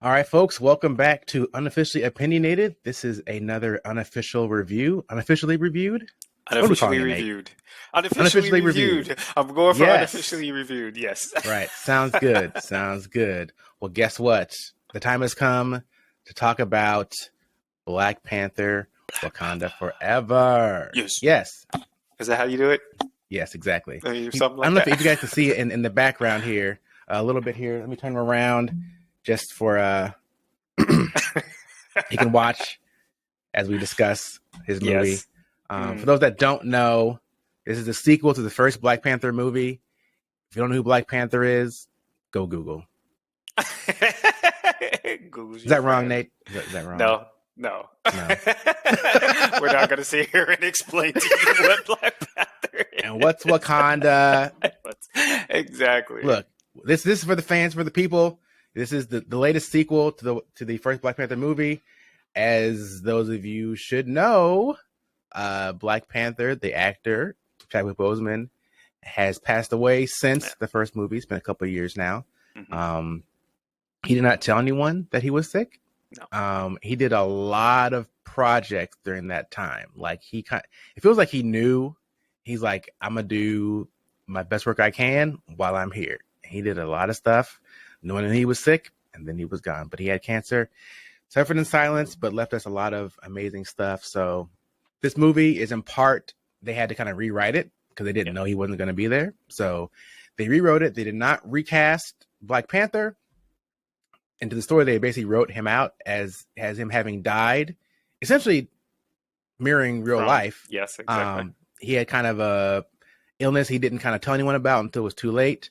All right, folks, welcome back to Unofficially Opinionated. This is another unofficial review. Unofficially reviewed? What are we Unofficially calling it, Nate? reviewed. Unofficially Unofficially reviewed. reviewed. I'm going for Yes. unofficially reviewed. Yes. Right. Sounds good. Sounds good. Well, guess what? The time has come to talk about Black Panther Black Wakanda Panther. Forever. Yes. Yes. Is that how you do it? Yes, exactly. Something I don't like know if that. you guys can see it in the background here, a little bit here. Let me turn him around just for you can watch as we discuss his movie. Yes. For Mm. those that don't know, this is a sequel to the first Black Panther movie. If you don't know who Black Panther is, go Google. Google's Is your that wrong, friend. Nate? Is that wrong? No. No. No. We're not going to sit here and explain to you what Black Panther And what's Wakanda? is. Exactly. Look, this is for the fans, for the people. This is the latest sequel to the first Black Panther movie. As those of you should know, Black Panther, the actor Chadwick Boseman, has passed away Yeah. since the first movie. It's been a couple of years now. Hmm. He did not tell anyone that he was sick. No. He did a lot of projects during that time. Like it feels like he knew. He's like, I'm gonna do my best work I can while I'm here. He did a lot of stuff, knowing that he was sick, and then he was gone. But he had cancer, suffered in silence, but left us a lot of amazing stuff. So this movie is in part, they had to kind of rewrite it because they didn't know he wasn't going to be there. So they rewrote it. They did not recast Black Panther. Into the story, they basically wrote him out as him having died, essentially mirroring real life. Yes, exactly. He had kind of a illness he didn't kind of tell anyone about until it was too late.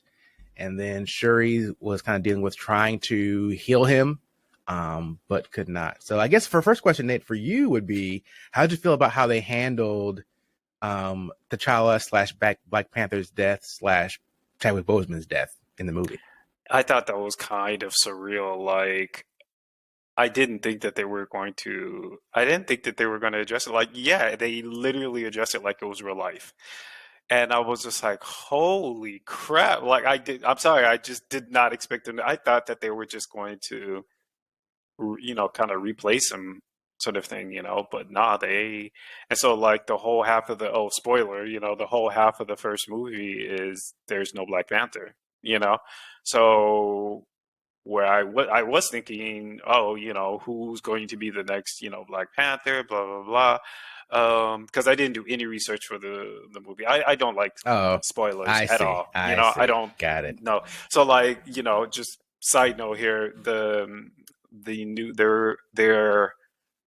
And then Shuri was kind of dealing with trying to heal him, but could not. So I guess for first question, Nate, for you would be, how did you feel about how they handled T'Challa slash Black Panther's death slash Chadwick Boseman's death in the movie? I thought that was kind of surreal. Like, I didn't think that they were going to. I didn't think that they were going to address it. Like, yeah, they literally addressed it like it was real life, and I was just like, "Holy crap!" Like, I did. I'm sorry, I just did not expect them. I thought that they were just going to, kind of replace him, sort of thing, But nah, they. And so, like, the whole half of the spoiler, the whole half of the first movie is there's no Black Panther, you know. So where I was thinking, oh, who's going to be the next, Black Panther, blah blah blah. Because I didn't do any research for the movie. I don't like Oh, spoilers I at see. all. I I see. don't Got it. know. So like, just side note here, the new they're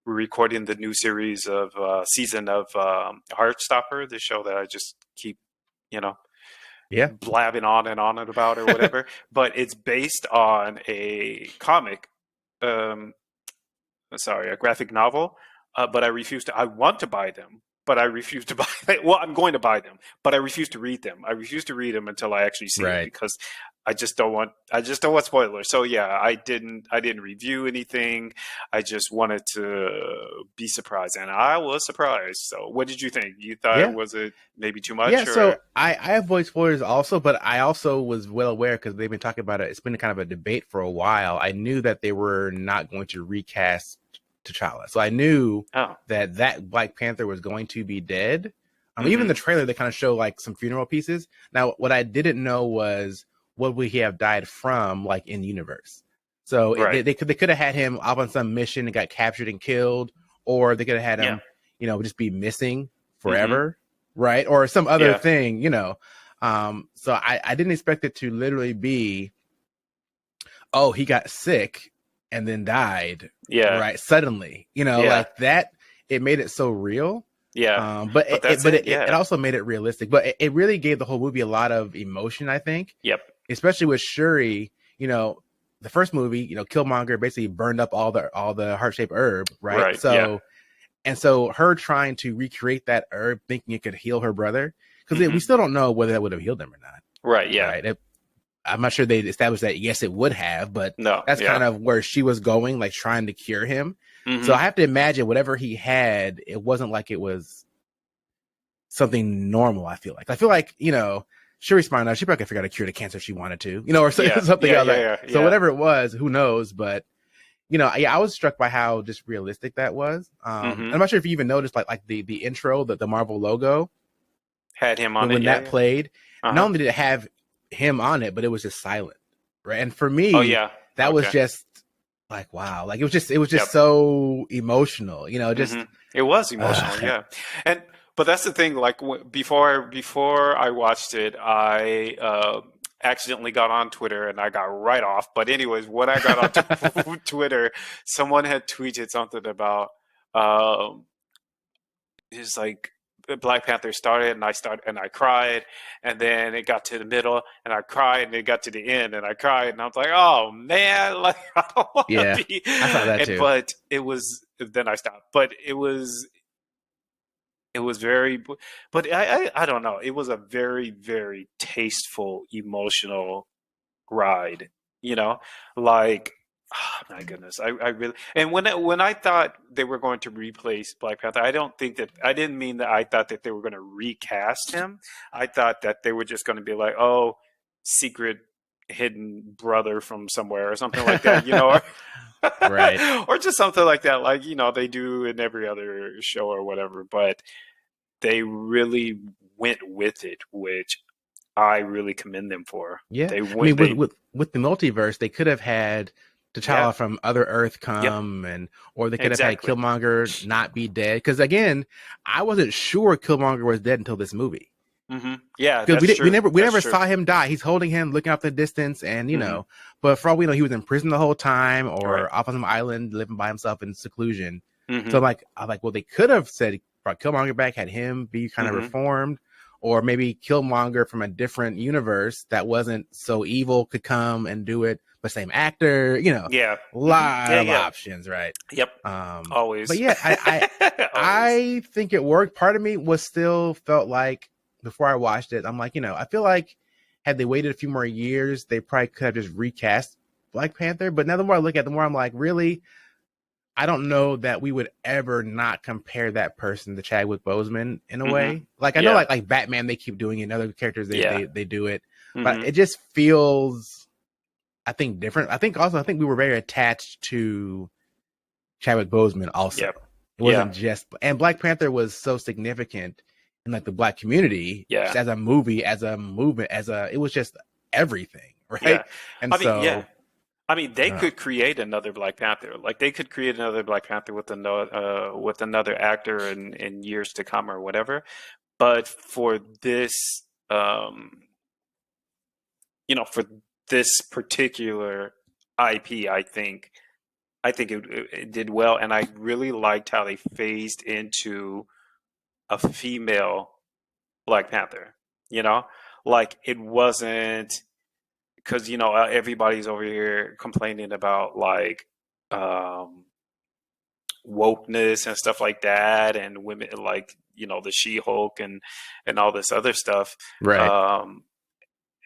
recording the new series of season of Heartstopper, the show that I just keep, you know, Yeah. blabbing on and about or whatever. But it's based on a comic, um, sorry, a graphic novel. But I refuse to. I want to buy them, but I refuse to buy. Well, I'm going to buy them, but I refuse to read them. I refuse to read them until I actually see it Right. because I just don't want. I just don't want spoilers. So yeah, I didn't. I didn't review anything. I just wanted to be surprised, and I was surprised. So, what did you think? You thought Yeah. was it maybe too Yeah. much, So or I avoid spoilers also, but I also was well aware because they've been talking about it. It's been kind of a debate for a while. I knew that they were not going to recast T'Challa. So I knew oh, that Black Panther was going to be dead. Even mm-hmm. the trailer, they kind of show like some funeral pieces. Now, what I didn't know was what would he have died from, like in universe. So Right, they could have had him off on some mission and got captured and killed, or they could have had yeah, him, just be missing mm-hmm. forever, right? Or some other Yeah, thing. So I didn't expect it to literally be, oh, he got sick and then died, yeah, right? Suddenly, yeah, like that. It made it so real. yeah. But But that's it. it Yeah. also made it realistic. But it really gave the whole movie a lot of emotion, I think, Yep. especially with Shuri. The first movie, Killmonger basically burned up all the heart-shaped herb, right? Right. Yeah. So her trying to recreate that herb, thinking it could heal her brother, because we Hmm. still don't know whether that would have healed him or not, Right. Yeah. right? I'm not sure they established that. Yes, it would have, but No. that's Yeah. kind of where she was going, like trying to cure him. So Hmm. I have to imagine whatever he had, it wasn't like it was something normal. I feel like, Shuri's smart enough. She probably could figure out a cure to cancer if she wanted to, or Yeah. something Yeah. else. Yeah. Like, Yeah. so Yeah. whatever it was, who knows? But yeah, I was struck by how just realistic that was. Mm-hmm. I'm not sure if you even noticed like the intro, the Marvel logo Had him on when it. Yeah, that yeah. played. Not Uh-huh. only did it have him on it, but it was just silent, right? And for Oh me, yeah. that was Okay. just like wow, like it was just Yep. so emotional, Mm-hmm. just It was emotional, yeah. And but that's the thing. Like before I watched it, I accidentally got on Twitter and I got right off. But anyways, when I got on Twitter, someone had tweeted something about um, it's like Black Panther started and I cried, and then it got to the middle and I cried, and it got to the end and I cried, and I was like, oh man, like I don't want to yeah, be. I saw that And too. but it was then I stopped. But it was very, but I don't know. It was a very very tasteful, emotional ride, you know, like oh my goodness, I really and when I thought they were going to replace Black Panther, I didn't mean that I thought that they were going to recast him. I thought that they were just going to be like, oh, secret hidden brother from somewhere or something like that, or Right. or just something like that, like they do in every other show or whatever. But they really went with it, which I really commend them for. Yeah. They I went mean, with they with with the multiverse, they could have had Yeah. T'Challa from Other Earth Yep. come, or they could have had Exactly. Killmonger not be dead. Because again, I wasn't sure Killmonger was dead until this movie. Yeah, Because we that's did, we true. never we That's never true. saw him die. He's holding him, looking out the distance, and hmm but for all we know, he was in prison the whole time, Right. or off on some island living by himself in seclusion. So hmm I'm like, well, they could have said brought Killmonger back, had him be kind of hmm reformed, or maybe Killmonger from a different universe that wasn't so evil could come and do it, but same actor. Yeah. A Yeah. lot of Yeah. options, right? Yep. But Always. yeah, I Always. I think it worked. Part of me was still felt like before I watched it, I'm like, I feel like had they waited a few more years, they probably could have just recast Black Panther. But now the more I look at it, the more I'm like, really, I don't know that we would ever not compare that person to Chadwick Boseman in a hmm way. Like I know, Yeah. like Batman, they keep doing it. And other characters, they Yeah. they they do it, but hmm it just feels, I think, different. I think we were very attached to Chadwick Boseman also. Yep. It Yeah. wasn't just, and Black Panther was so significant in like the Black community, just Yeah. as a movie, as a movement, it was just everything, Yeah. right? And I mean, yeah. so I mean, I they don't know. could create another Black Panther. Like they could create another Black Panther with another actor in years to come or whatever. But for this, for this particular IP, I think it did well, and I really liked how they phased into a female Black Panther. You know, like it wasn't because everybody's over here complaining about like um, wokeness and stuff like that, and women like the She-Hulk and all this other stuff. Right. Um,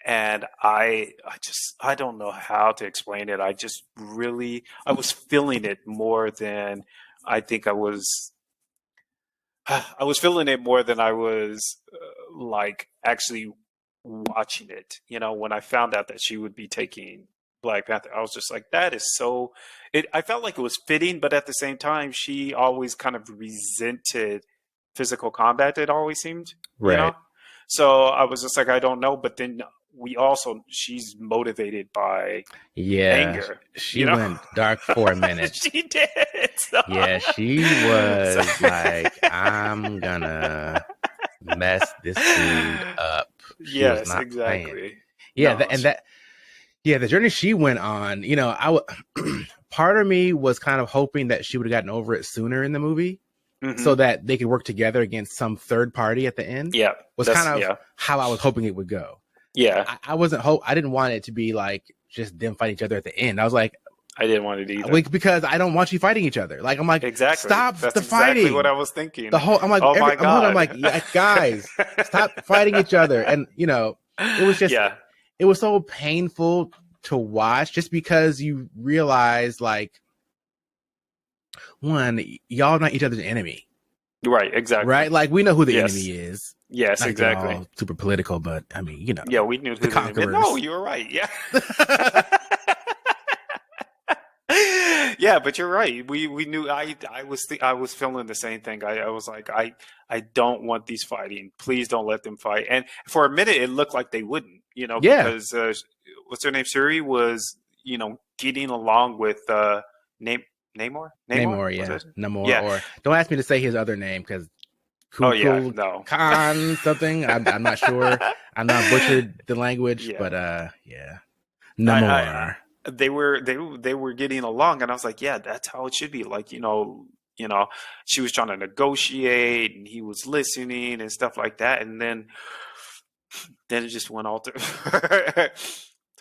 and I don't know how to explain it. I was feeling it more than I think I was feeling it more than I was like actually watching it. When I found out that she would be taking Black Panther, I was just like, that is so. I felt like it was fitting, but at the same time, she always kind of resented physical combat. It always seemed, you know. Right. So I was just like, I don't know. But then she's motivated by Yeah. anger, She you know. went dark for a minute. She did. So, Yeah, she so was like, I'm gonna mess this dude up. She was yes, not playing. exactly. Yeah, No. yeah, the journey she went on, part of me was kind of hoping that she would have gotten over it sooner in the movie hmm so that they could work together against some third party at the end. Yeah. Was kind That's of yeah. how I was hoping it would go. Yeah. I didn't want it to be like just them fighting each other at the end. I was like, I didn't want it either. because I don't want you fighting each other. Like I'm like, Exactly. stop That's the exactly what fighting. I was thinking. The whole I'm like Oh my I'm like, God. yeah, guys, stop fighting each other. And it was just Yeah. it was so painful to watch just because you realize like one, y'all not each other's enemy. Right. Exactly. Right? Like we know who the Yes. enemy is. Yes. Not to get Exactly. all super political, but I mean, Yeah. We knew the who the enemy. No, conquerors. you were right. Yeah. Yeah, Yeah, but you're right. We knew. I was feeling the same thing. I was like, I don't want these fighting. Please don't let them fight. And for a minute, it looked like they wouldn't. Yeah, Because what's her name? Suri was getting along with name Namor. Namor Namor, was yeah, it? Namor. Yeah. Or don't ask me to say his other name because Oh yeah. Kukul No. Khan something. I'm not sure. I know I butchered the language, but Yeah. yeah, I Namor. they were getting along, and I was like, yeah, that's how it should be. Like, she was trying to negotiate, and he was listening and stuff like that, and then it just went all to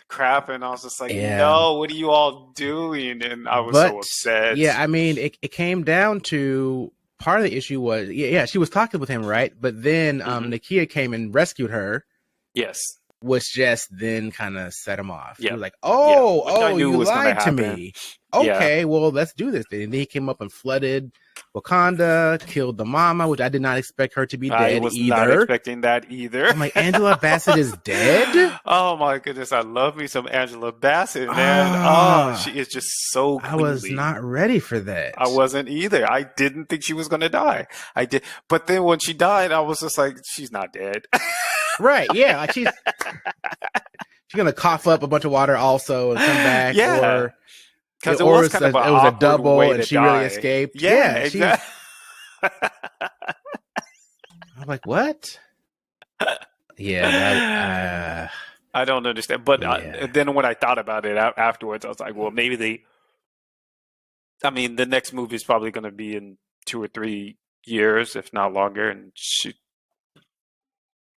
crap, and I was just like, Yeah, no, what are you all doing? And I was so but upset. yeah, I mean, it came down to part of the issue was yeah, she was talking with him, right? But then Hmm. Nakia came and rescued her, Yes. which just then kind of set him off. He Yep. was like, Yeah. "Oh, Which I oh, knew you was going to lied to happen. me. Yeah. Okay, well, let's do this." And then he came up and flooded Wakanda, killed the mama, which I did not expect her to be I dead was not either. expecting that either. I'm like, Angela Bassett is dead? Oh my goodness, I love me some Angela Bassett, man. Oh, Ah, she is just so I was queenly. not ready for I that. wasn't either. I didn't think she was going to die. I did, but then when she died, I was just like, she's not dead. Right, yeah, like she's gonna cough up a bunch of water also and come back, Yeah, because it or was kind of an it was a awkward double way and to she really die. escaped. Yeah, Yeah, exactly. I'm like, what? Yeah, that I don't understand. But yeah. then when I thought about it afterwards, I was like, well, maybe I mean, the next movie is probably going to be in 2 or 3 years, if not longer. And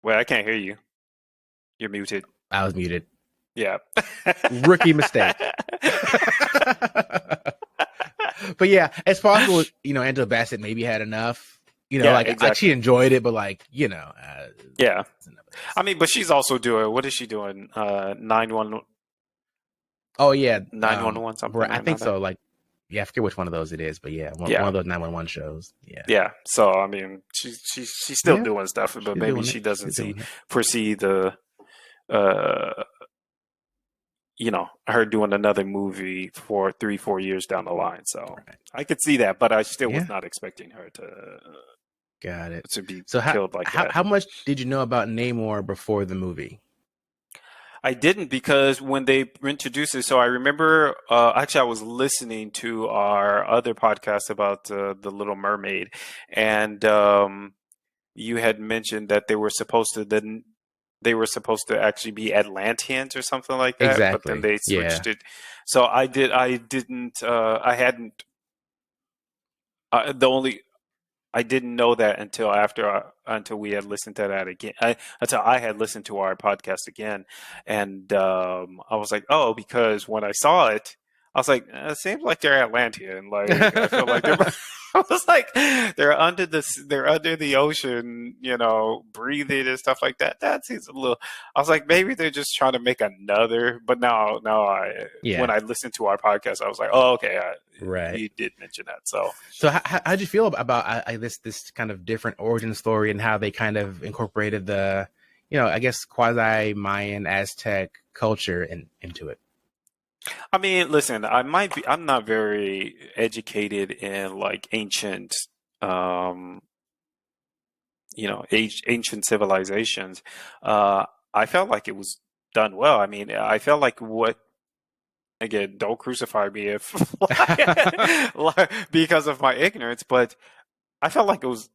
well, I can't hear you. You're muted. I was muted. Yeah. Rookie mistake. But yeah, it's possible, Angela Bassett maybe had enough. Yeah, Like she exactly. enjoyed it, but like, Yeah. I mean, but she's also doing, what is she doing? 911, oh yeah, 911, something I or think another. so. Like, yeah, I forget which one of those it is, but yeah, one Yeah. of those 911 shows. Yeah, Yeah. So, I mean, she's still yeah, doing stuff, but she's maybe doing she it. doesn't She's doing it. foresee uh, her doing another movie for 3, 4 years down the line. So Right. I could see that, but I still was Yeah, not expecting her got it. to be So killed like that. how much did you know about Namor before the movie? I didn't because when they introduced it, so I remember actually I was listening to our other podcast about the Little Mermaid, and you had mentioned that they were supposed to actually be Atlanteans or something like that, but then Exactly. they Yeah. switched it. So I didn't I hadn't the only I didn't know that until we had listened to that again. Until I had listened to our podcast again, and I was like, oh, because when I saw it, I was like, it seems like they're Atlantean. Like I feel like they're. I was like, they're under the ocean, breathing and stuff like that. That seems a little. I was like, maybe they're just trying to make another. But now, when Yeah. I listened to our podcast, I was like, oh, okay, Right. you did mention that, so. So how'd you feel about this kind of different origin story and how they kind of incorporated the, I guess quasi Mayan Aztec culture into it? I mean, listen, I'm not very educated in like um, ancient civilizations. Uh, I felt like it was done well. I mean, I felt like again, don't crucify me if because of my ignorance, but I felt like it was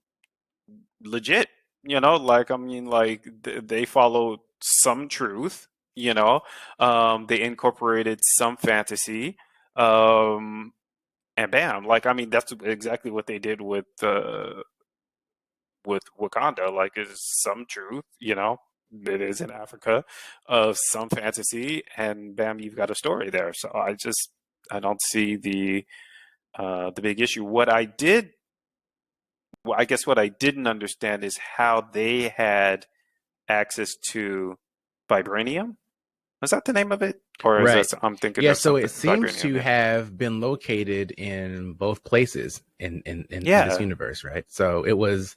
legit. Like I mean, like they followed some truth. They incorporated some fantasy. Um, and bam, like I mean, that's exactly what they did with Wakanda. Like, is some truth, it is in Africa, of some fantasy, and bam, you've got a story there. So I don't see the big issue. I guess what I didn't understand is how they had access to vibranium. Is that the name of it, or is that Right. I'm thinking Yeah. of So something it seems vibranium? to Yeah, have been located in both places in this yeah, universe, right? So it was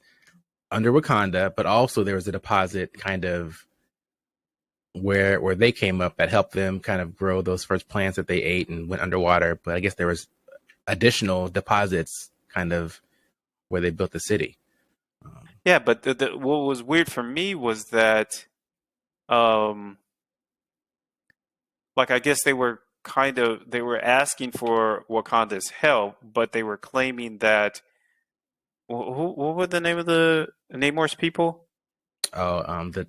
under Wakanda, but also there was a deposit kind of where they came up that helped them kind of grow those first plants that they ate and went underwater. But I guess there was additional deposits, kind of where they built the city. Yeah, but what was weird for me was that, um, like I guess they were asking for Wakanda's help, but they were claiming that what were the name of the Namor's people? Oh, the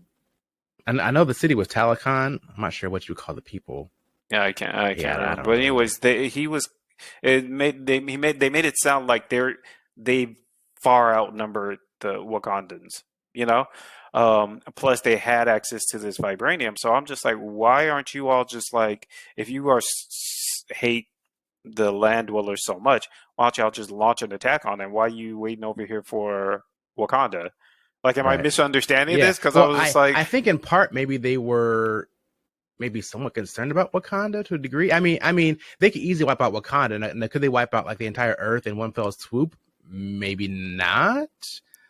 I know the city was Talakan. I'm not sure what you call the people. Yeah, I Yeah, can't I remember. don't But remember. anyways, they made it sound like they far outnumbered the Wakandans, you know? Plus they had access to this vibranium. So I'm just like, why aren't you all just like, if you are hate the land dwellers so much, why don't y'all just launch an attack on them? Why are you waiting over here for Wakanda? Like, am I Right. misunderstanding Yeah. this? Because I Well, was just I like, think in part maybe they were maybe somewhat concerned about Wakanda to a degree. I mean, they could easily wipe out Wakanda, and could they wipe out like the entire Earth in one fell swoop? Maybe not.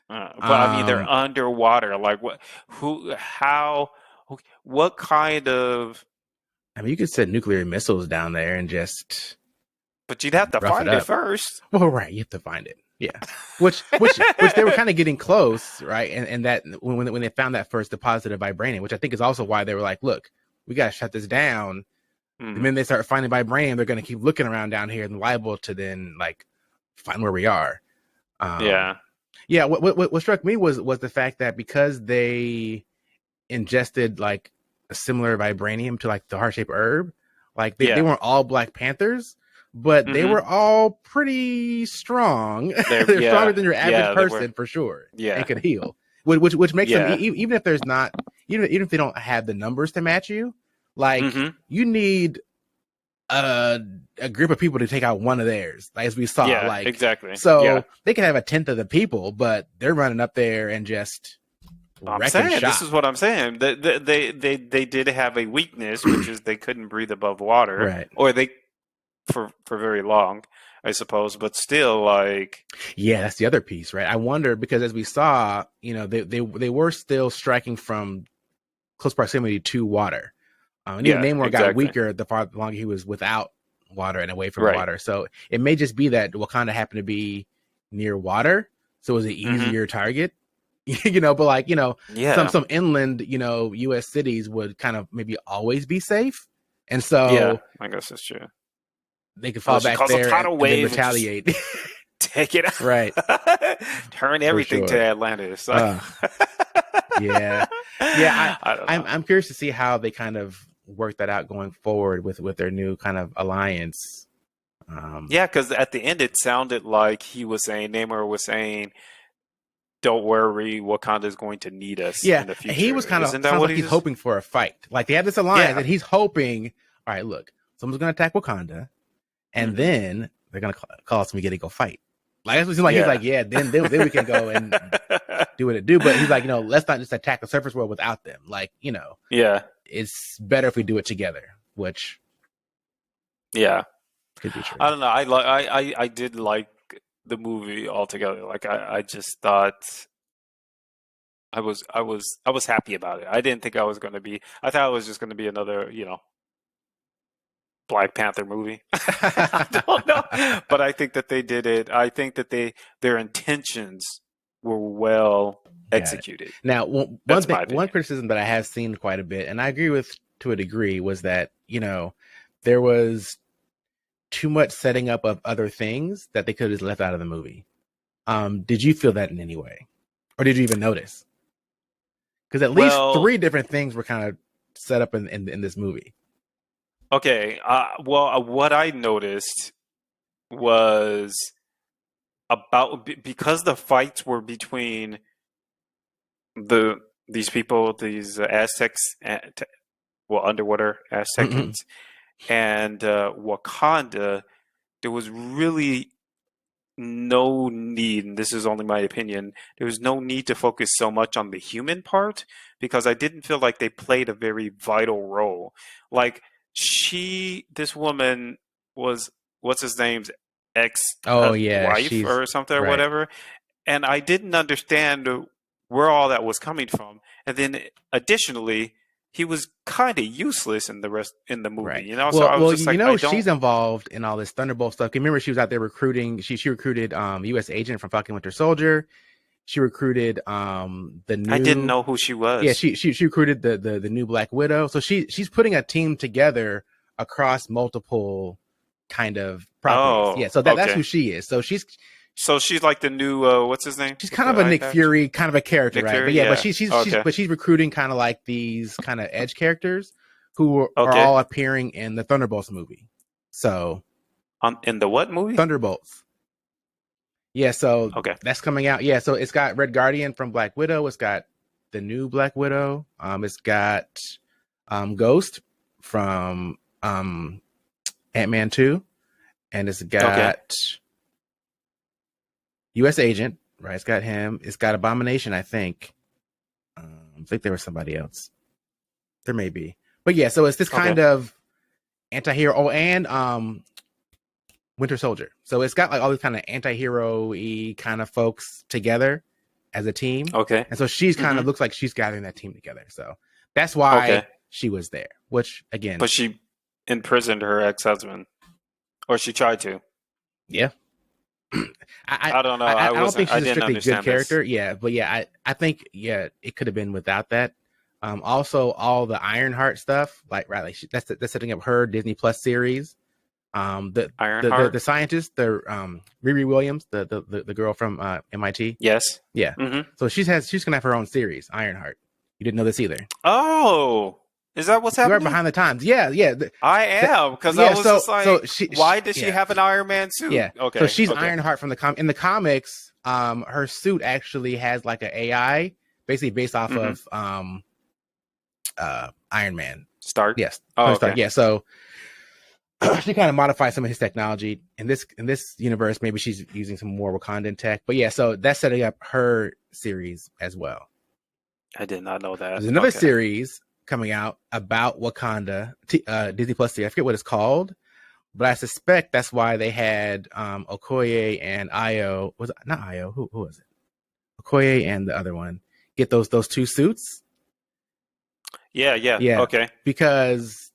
but I mean, they're Um, underwater. Like, what? Who? How? What kind of? I mean, you could send nuclear missiles down there and just But you'd have to rough it find it up. first. Well, right, you have to find it. Yeah, which they were kind of getting close, right? And that when they found that first deposit of vibranium, which I think is also why they were like, look, we got to shut this down. The Hmm. minute they start finding vibranium, they're going to keep looking around down here and liable to then like find where we are. Um, Yeah. yeah, what struck me was the fact that because they ingested like a similar vibranium to like the heart shaped herb, like they Yeah. weren't all Black Panthers, but they Hmm. were all pretty strong. They're They're stronger yeah. than your average Yeah. They were. person for sure, and Yeah. could heal. Which makes them Yeah. even if there's not even if they don't have the numbers to match you, like Hmm. you need a group of people to take out one of theirs, like, as we saw. Yeah. Like, Exactly. Yeah. so they can have a tenth of the people, but they're running up there and just I'm wrecking saying this shop. is what I'm saying. They did have a weakness, which is they couldn't breathe above water, Right. or they for very long, I suppose. But still, like, Yeah, that's the other piece, right? I wonder because as we saw, they were still striking from close proximity to water. And even yeah, Namor got exactly. weaker the far longer he was without water and away from Right. water. So it may just be that Wakanda happened to be near water, so it was an Hmm. easier target. But like, Yeah. some inland, US cities would kind of maybe always be safe. And Yeah. so I guess that's true. they could fall Unless you back cause a there and, tidal and then wave and just retaliate. take it Right. out. Turn For everything to sure. Atlantis. Like, Uh yeah. Yeah, I don't I'm know. I'm curious to see how they kind of work that out going forward with their new kind of alliance. Um Yeah, because at the end it sounded like he was saying, Namor was saying, "Don't worry, Wakanda is going to need us yeah, in the he future." was kind of Isn't that sounds what like he he's just? hoping for a fight. Like they have this alliance Yeah. and he's hoping, all right, look, someone's gonna attack Wakanda, and Hmm. then they're gonna call us and we get to go fight. Like that's what it seems like. He's Yeah. like, yeah, then we can go and do what it do. But he's like, let's not just attack the surface world without them. Like, Yeah. it's better if we do it together, which Yeah. could be true. I don't know. I did like the movie altogether. Like I just thought I was happy about it. I didn't think I was going to be. I thought it was just going to be another, Black Panther movie. I don't know, but I think that they did it. I think that their intentions were well Got it. executed. Now, That's my one opinion. criticism that I have seen quite a bit, and I agree with to a degree, was that there was too much setting up of other things that they could have left out of the movie. Did you feel that in any way, or did you even notice? Because at least Well, three different things were kind of set up in this movie. okay. What I noticed was because the fights were between the these people, these Aztecs, well, underwater Aztecans, and Wakanda. There was really no need, and this is only my opinion, there was no need to focus so much on the human part because I didn't feel like they played a very vital role. Like this woman was, what's his name's ex Oh yeah, wife she's or something or right. whatever, and I didn't understand where all that was coming from. And then additionally, he was kind of useless in the movie, Right. you know. So Well, I was well, just like, I she's don't. involved in all this Thunderbolt stuff. Remember, she was out there recruiting. She recruited U.S. agent from Falcon Winter Soldier. She recruited the I didn't new know who she yeah. was. She recruited the new Black Widow. So she's putting a team together across multiple kind of properties. Yeah. Oh, So that's who okay. she is. So So she's like the new what's his name she's with kind the of a eye Nick patch? Fury kind of a character, Nick right? But Fury. yeah, Yeah. Okay. she's recruiting kind of like these kind of edge characters who are Okay. all appearing in the Thunderbolts movie. So On in the what movie? Thunderbolts. Yeah, so Okay. that's coming out. Yeah, so it's got Red Guardian from Black Widow. It's got the new Black Widow. It's got Ghost from Ant-Man 2, and it's Okay. got U.S. Agent. Right, it's got him. It's got Abomination. I think there was somebody else. There may be, but yeah. So it's this Okay. kind of anti-hero. Oh, and Winter Soldier. So it's got like all these kind of anti-hero-y kind of folks together as a team. Okay. And so she's kind Mm-hmm. of looks like she's gathering that team together. So that's Okay. why she was there. Which again, But she imprisoned her ex-husband, or she tried to. yeah. I don't know. I I don't think wasn't. I she's a didn't strictly good understand this. character. Yeah, but yeah, I think yeah, it could have been without that. Also all the Ironheart stuff, like right, like that's setting up her Disney Plus series. The Ironheart. the scientist, the Riri Williams, the girl from MIT. Yes. Yeah. Mm-hmm. So she's gonna have her own series, Ironheart. You didn't know this either. Oh, is that what's You are happening? behind the times. Yeah, yeah. I am because I Yeah, was just so like, why does she yeah. have an Iron Man suit? Yeah. So Okay. she's Okay. Ironheart from in the comics, her suit actually has like an AI basically based off Mm-hmm. of Iron Man. Start. Yes. Oh, Tony Stark. okay. Yeah. So she kind of modified some of his technology in this universe. Maybe she's using some more Wakandan tech, but yeah. So that's setting up her series as well. I did not know that. There's another Okay. series coming out about Wakanda, Disney Plus series. I forget what it's called, but I suspect that's why they had Okoye and Io. Was it not Io? Who was it? Okoye and the other one get those two suits. Yeah. Yeah. Yeah, Okay. because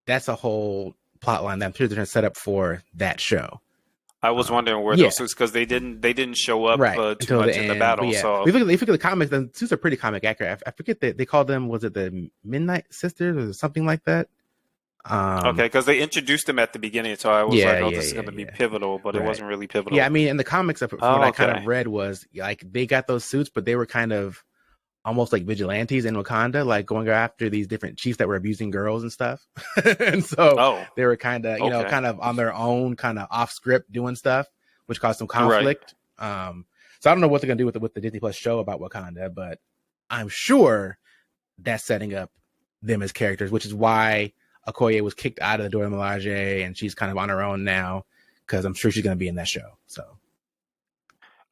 that's a whole plot line that I'm sure they're going to set up for that show. I was wondering where Yeah, those suits because they didn't show up right too until the much in the end. But battle. yeah, So if you look at the comics, the suits are pretty comic accurate. I forget that they called them. Was it the Midnight Sisters or something like that? okay, because they introduced them at the beginning, so I was Yeah, like, oh, yeah, this is yeah, going to be yeah. pivotal, but it Right. wasn't really Yeah, I pivotal. mean, in the comics, from what Oh, I kind of okay. read was like they got those suits, but they were kind of almost like vigilantes in Wakanda, like going after these different chiefs that were abusing girls and stuff. And so Oh, they were kind of, okay. kind of on their own, kind of off script doing stuff, which caused some Right. conflict. So I don't know what they're gonna do with the Disney Plus show about Wakanda, but I'm sure that's setting up them as characters, which is why Okoye was kicked out of the Dora Milaje and she's kind of on her own now because I'm sure she's gonna be in that show. So.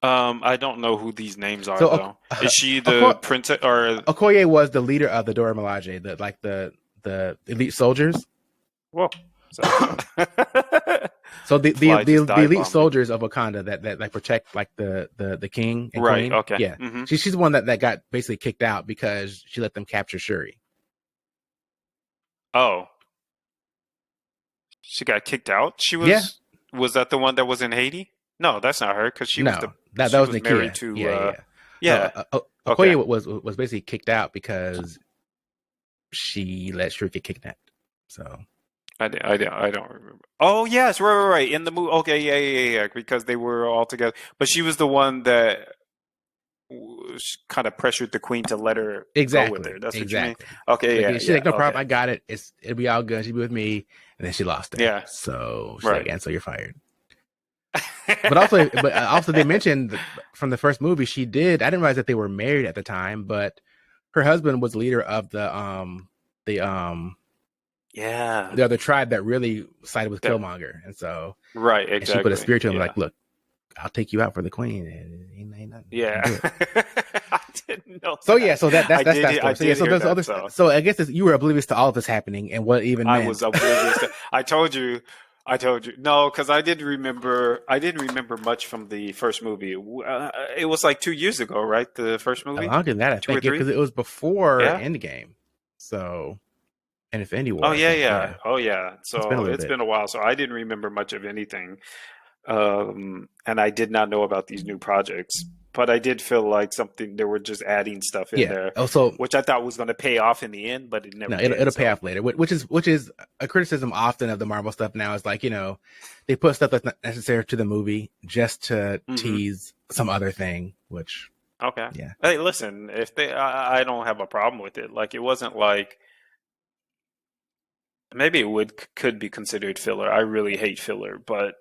I don't know who these names are So though. Is she the princess or Okoye was the leader of the Dora Milaje, the elite soldiers. whoa? So, So fly just the dive elite on me. soldiers of Wakanda that like protect like the king and Right. queen. Okay. Yeah, Mm-hmm. she's the one that got basically kicked out because she let them capture Shuri. Oh, she got kicked out. She Yeah, was that the one that was in Haiti? No, that's not her because no, that she was was married Nakia. to Yeah. No, yeah. Okay. Okoye was basically kicked out because she let Shuri get kidnapped. So I don't remember. Oh yes, right. In the movie. Okay, yeah. Because they were all together, but she was the one that kind of pressured the queen to let her go with her. That's what you mean? exactly. Okay, Like she's like, no okay, problem, I got it. It'll be all good. She'll be with me, and then she lost her. yeah, So she's like, right. and so you're fired. But also they mentioned from the first movie she did. I didn't realize that they were married at the time, but her husband was leader of the Yeah, the other tribe that really sided with that, Killmonger, and so right, and she put a exactly. spear to him Yeah, like, look, I'll take you out for the queen, and ain't nothing you can yeah. do it. I didn't know So that. yeah, so that's that I story. So yeah, did so hear there's other. that. So So I guess you were oblivious to all of this happening and what it even I meant. was oblivious. I told you. I told you. No, because I didn't remember. I didn't remember much from the first movie. It was like 2 years ago, right? The first movie, Longer than that, I two or think, yeah, three. because it was before Yeah. Endgame. So, and Infinity Oh War, I yeah, think, yeah. yeah, Oh yeah. it's been a So little it's bit. been a while, so I didn't remember much of anything. And I did not know about these new projects. But I did feel like something they were just adding stuff in Yeah. there, Also, which I thought was going to pay off in the end, but it no, never it'll did. pay So, off later, which is a criticism often of the Marvel stuff now. Is like, they put stuff that's not necessary to the movie just to hmm. tease some other thing. Which, Okay. yeah, Hey, listen, if I don't have a problem with it. Like, it wasn't like maybe it would could be considered filler. I really hate filler, but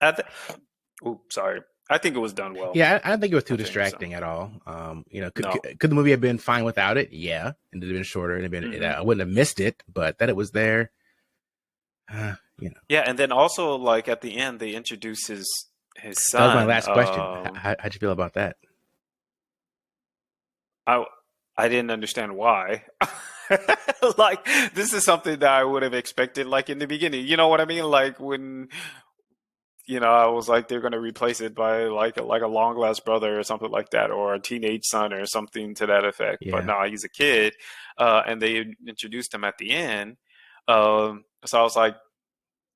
at the, oh, sorry, I think it was done well. yeah, I don't think it was I too think so. distracting at all. No. Could the movie have been fine without it? Yeah, and it'd have been shorter, and Hmm. I wouldn't have missed it. But that it was there, you know, Yeah, and then also like at the end they introduce his that was my son. last question. How'd you feel about that? I I didn't understand why. Like, this is something that I would have expected like in the beginning. You know what I mean? Like when I was like they're gonna replace it by like a long lost brother or something like that, or a teenage son or something to that effect. But Yeah, no, he's a kid, and they introduced him at the end. So I was like,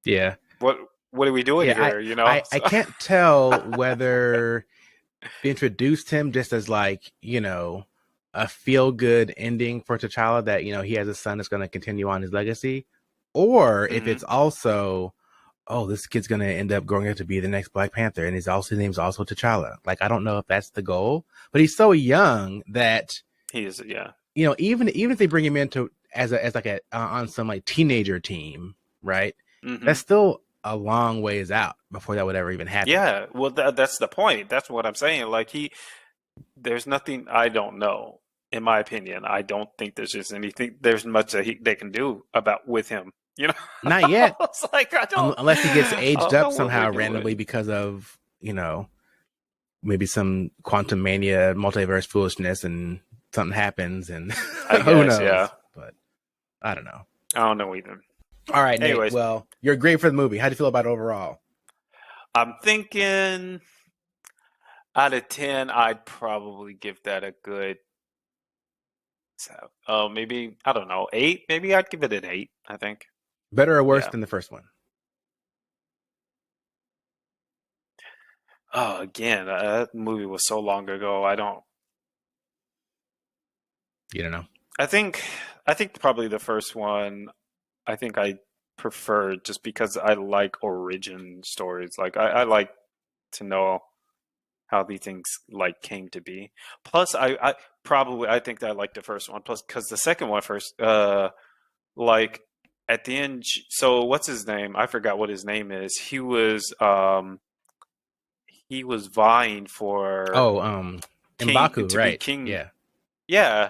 yeah, what what are we doing yeah. here? You know? I can't tell whether they introduced him just as like, a feel good ending for T'Challa that, he has a son that's going to continue on his legacy, or if Hmm. it's also, oh, this kid's going to end up growing up to be the next Black Panther, and his name's also T'Challa. Like, I don't know if that's the goal, but he's so young that, He is, yeah. even if they bring him into as like a on some like teenager team, right? Hmm. That's still a long ways out before that would ever even happen. Yeah, well, that's the point. That's what I'm saying. Like there's nothing I don't know. In my opinion, I don't think there's just anything. There's much that they can do about with him. You know, Not yet, it's like unless he gets I aged don't up know what we're somehow randomly doing. because of maybe some quantum mania multiverse foolishness and something happens and I who guess, yeah. knows, but I don't know. I don't know either. All right, Nate, Anyways, well, you're great for the movie. How do you feel about it overall? I'm thinking out of 10, I'd probably give that a good. Maybe I don't know, 8. Maybe I'd give it an 8. I think. Better or worse Yeah. than the first one? Oh, again, that movie was so long ago. I don't. You don't know. I think I think probably the first one I think I prefer just because I like origin stories. Like I like to know how these things like came to be. Plus I think that I like the first one. Plus because the second one first like at the end so what's his name? I forgot what his name is. He was vying for Oh, king M'Baku, to be right? king. Yeah. Yeah,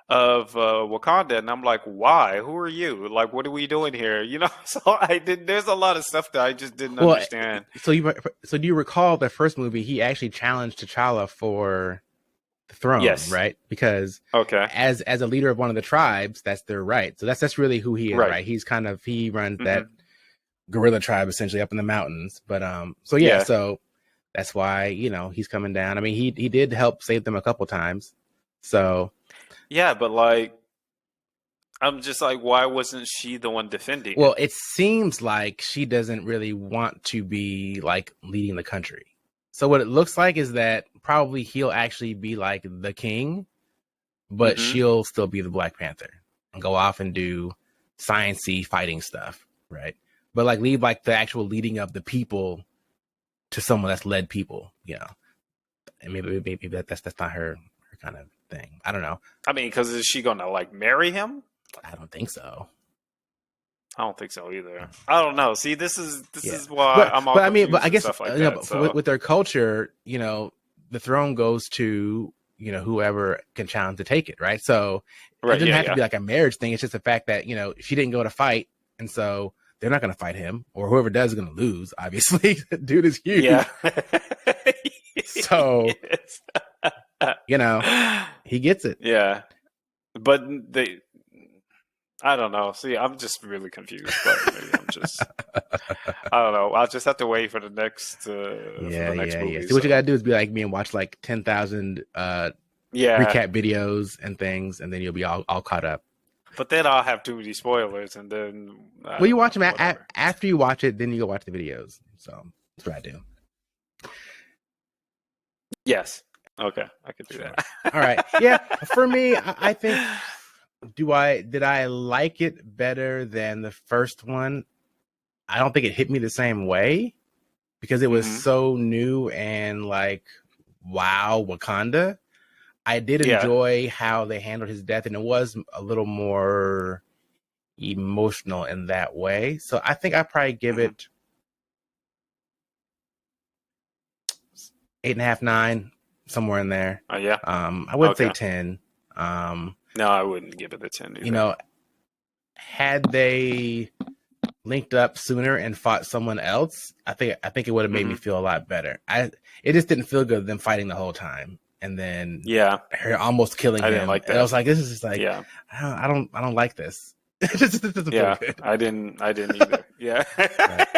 of Wakanda, and I'm like, why? Who are you? Like, what are we doing here? You know, so I did. There's a lot of stuff that I just didn't Well, understand. so do you recall the first movie? He actually challenged T'Challa for the throne, Yes. right? Because Okay. as a leader of one of the tribes, that's their right. So that's really who he is, Right. right? He runs that Hmm. guerrilla tribe essentially up in the mountains. But so yeah, Yeah. so that's why he's coming down. I mean, he did help save them a couple times. So Yeah, but like, I'm just like, why wasn't she the one defending well, him? it seems like she doesn't really want to be like leading the country. So what it looks like is that probably he'll actually be like the king, but Hmm. she'll still be the Black Panther and go off and do sciencey fighting stuff, right? But like leave like the actual leading of the people to someone that's led people, And maybe that's not her kind of thing. I don't know. I mean, because is she gonna like marry him? I don't think so. I don't think so either. I don't know. See, this Yeah, is why I'm all but I mean, but confused I and guess stuff like that. but So, with their culture, the throne goes to whoever can challenge to take it, right? So it right, doesn't yeah, have to yeah, be like a marriage thing. It's just the fact that she didn't go to fight, and so they're not going to fight him, or whoever does is going to lose. Obviously, dude is yeah. huge, so Yes. he gets it. Yeah, but I don't know. See, I'm just really confused, but maybe I don't know. I'll just have to wait for Yeah, the next yeah, yeah. movie. See, what you So, got to do is be like me and watch like 10,000 yeah, recap videos and things, and then you'll be all caught up. But then I'll have too many spoilers, and then I Well, you don't watch know, them whatever. after you watch it, then you go watch the videos. So that's what I do. Yes. Okay, I could do Sure. All right. Yeah. that. For me, I think did I like it better than the first one? I don't think it hit me the same way because it was Hmm. so new and like, wow, Wakanda. I did Yeah. enjoy how they handled his death, and it was a little more emotional in that way. So I think I probably give Hmm. it 8.5, 9, somewhere in there. Oh yeah. I wouldn't say Okay. 10. No, I wouldn't give it a 10 You either. know, had they linked up sooner and fought someone else, I think it would have made me Hmm. feel a lot better. It just didn't feel good them fighting the whole time, and then Yeah, her almost killing I didn't him. like And I that. was like, this is just like, Yeah. I don't like this. It just doesn't feel Yeah, good. I didn't either. Yeah. But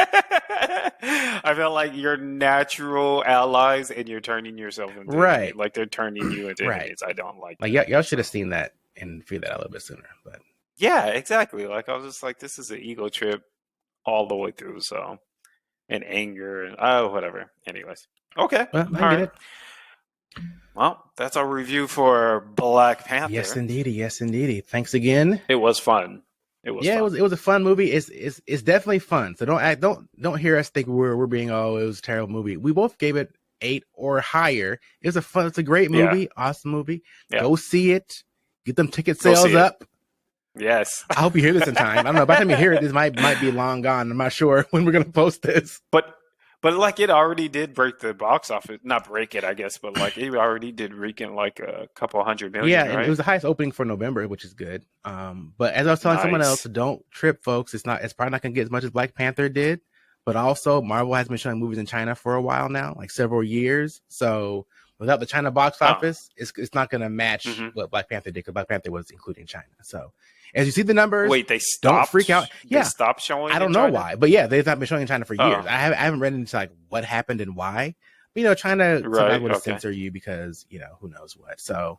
I felt like you're natural allies and you're turning yourself into enemies. right, Like they're turning you into right. enemies. I don't like Like that. y'all should have So, seen that and figured that out a little bit sooner. But yeah, exactly. Like I was just like, this is an ego trip all the way through. So, and anger and oh, whatever. Anyways. Okay. well, I All get right. it. Well, that's our review for Black Yes, Panther. indeedy. Yes, indeedy. Thanks again. It was fun. It was Yeah, fun. it was a fun movie. It's definitely fun. So don't hear us think we're being, oh, it was a terrible movie. We both gave it 8 or higher. It's a great Yeah. movie, awesome movie. Yeah. Go see it. Get them ticket Go see sales it. up. Yes. I hope you hear this in time. I don't know. By the time you hear it, this might be long gone. I'm not sure when we're gonna post this. But like it already did break the box office, not break it, I guess, but like it already did rake in like a couple 100 million, Yeah, and it right? was the highest opening for November, which is good. But as I was telling someone else, Nice. don't trip, folks. It's probably not gonna get as much as Black Panther did. But also, Marvel has been showing movies in China for a while now, like several years. So without the China box Oh. office, it's not gonna match Hmm. what Black Panther did because Black Panther was including China. So as you see the numbers, Wait, they don't stopped? freak out. They Yeah, stopped I showing in don't know China? why, but yeah, they've not been showing in China for years. Oh, I haven't read into like what happened and why. But China sometimes right. would Okay. censor you because who knows what. So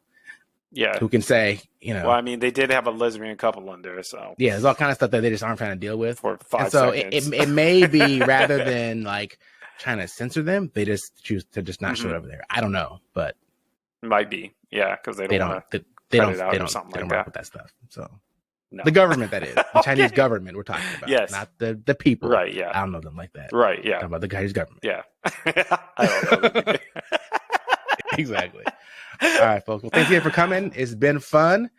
Yeah. who can say Well, I mean, they did have a lesbian couple in there, so yeah, there's all kind of stuff that they just aren't trying to deal with. for And five so it, it, seconds. it may be rather than like trying to censor them, they just choose to just not show Hmm. it over there. I don't know, but Might be. Yeah, because they they don't want don't to they, they cut don't it they out or don't something they don't like rock that. with that stuff. So No. the government, that is the Chinese Okay. government we're talking about, Yes. not the people. Right. Yeah. I don't know them like that. Right. I'm Yeah. talking about the Chinese government. Yeah. I don't know them either. Exactly. All right, folks. Well, thanks again for coming. It's been fun.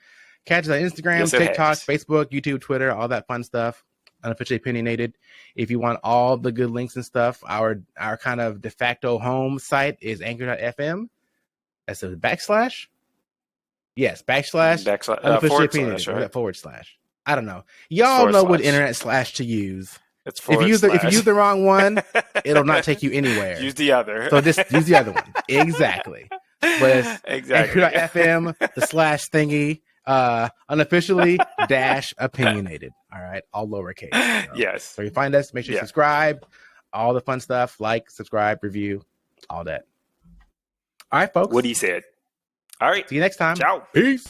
Catch us on Instagram, Yes, it TikTok, has. Facebook, YouTube, Twitter, all that fun stuff. Unofficially opinionated. If you want all the good links and stuff, our kind of de facto home site is anchor.fm. That's a backslash. Yes, backslash Backslash, unofficially forward slash, opinionated, or right? that forward slash. I don't know. Y'all Forward know what slash. internet slash to use. It's If you forward slash. use the wrong one, it'll not take you anywhere. Use the other. So just use the other one. Exactly. But it's Exactly. anchor.fm, the slash thingy, unofficially dash opinionated. All right. All lowercase. Yes. So you find us, make sure you Yeah. subscribe, all the fun stuff, like, subscribe, review, all that. All right, folks. What he said. All right. See you next time. Ciao. Peace.